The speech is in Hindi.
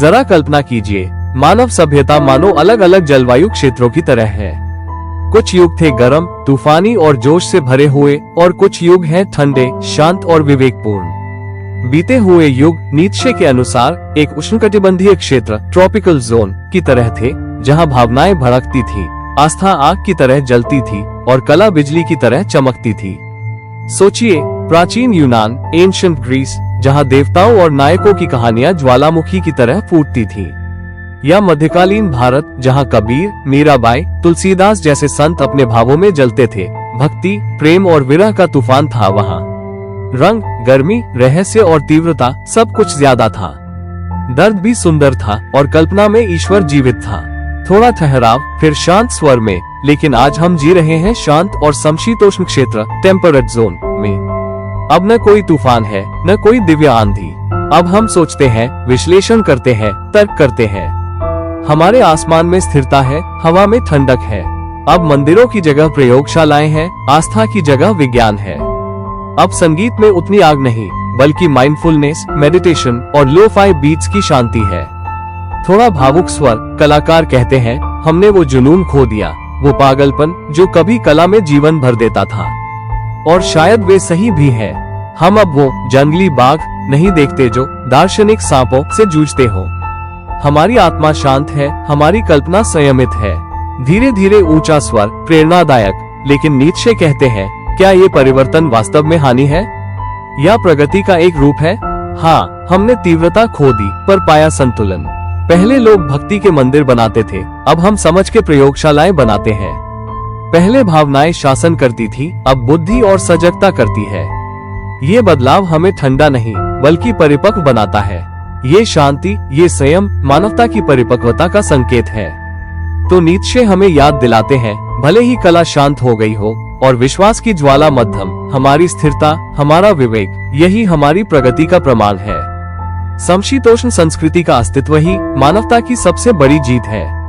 जरा कल्पना कीजिए, मानव सभ्यता मानो अलग अलग जलवायु क्षेत्रों की तरह है। कुछ युग थे गर्म, तूफानी और जोश से भरे हुए, और कुछ युग हैं ठंडे, शांत और विवेकपूर्ण। बीते हुए युग नीत्शे के अनुसार एक उष्णकटिबंधीय क्षेत्र, ट्रॉपिकल जोन की तरह थे, जहां भावनाएं भड़कती थी, आस्था आग की तरह जलती थी और कला बिजली की तरह चमकती थी। सोचिए, प्राचीन यूनान, एंशिएंट ग्रीस, जहां देवताओं और नायकों की कहानियां ज्वालामुखी की तरह फूटती थी, या मध्यकालीन भारत, जहां कबीर, मीराबाई, तुलसीदास जैसे संत अपने भावों में जलते थे। भक्ति, प्रेम और विरह का तूफान था वहां। रंग, गर्मी, रहस्य और तीव्रता, सब कुछ ज्यादा था। दर्द भी सुंदर था और कल्पना में ईश्वर जीवित था। थोड़ा ठहराव, फिर शांत स्वर में। लेकिन आज हम जी रहे हैं शांत और समशीतोष्ण क्षेत्र, टेम्परेट जोन में। अब न कोई तूफान है, न कोई दिव्य आंधी। अब हम सोचते हैं, विश्लेषण करते हैं, तर्क करते हैं। हमारे आसमान में स्थिरता है, हवा में ठंडक है। अब मंदिरों की जगह प्रयोगशालाएं हैं, आस्था की जगह विज्ञान है। अब संगीत में उतनी आग नहीं, बल्कि माइंडफुलनेस, मेडिटेशन और लो-फाई बीट्स की शांति है। थोड़ा भावुक स्वर, कलाकार कहते हैं, हमने वो जुनून खो दिया, वो पागलपन जो कभी कला में जीवन भर देता था। और शायद वे सही भी है। हम अब वो जंगली बाघ नहीं देखते जो दार्शनिक सांपों से जूझते हो। हमारी आत्मा शांत है, हमारी कल्पना संयमित है। धीरे धीरे ऊंचा स्वर, प्रेरणादायक। लेकिन नीत्शे कहते हैं, क्या ये परिवर्तन वास्तव में हानि है या प्रगति का एक रूप है? हाँ, हमने तीव्रता खो दी पर पाया संतुलन। पहले लोग भक्ति के मंदिर बनाते थे, अब हम समझ के प्रयोगशालाएं बनाते हैं। पहले भावनाएं शासन करती थी, अब बुद्धि और सजगता करती है। ये बदलाव हमें ठंडा नहीं, बल्कि परिपक्व बनाता है। ये शांति, ये संयम मानवता की परिपक्वता का संकेत है। तो नीत्शे हमें याद दिलाते हैं, भले ही कला शांत हो गई हो और विश्वास की ज्वाला मध्यम, हमारी स्थिरता, हमारा विवेक, यही हमारी प्रगति का प्रमाण है। समशीतोष्ण संस्कृति का अस्तित्व ही मानवता की सबसे बड़ी जीत है।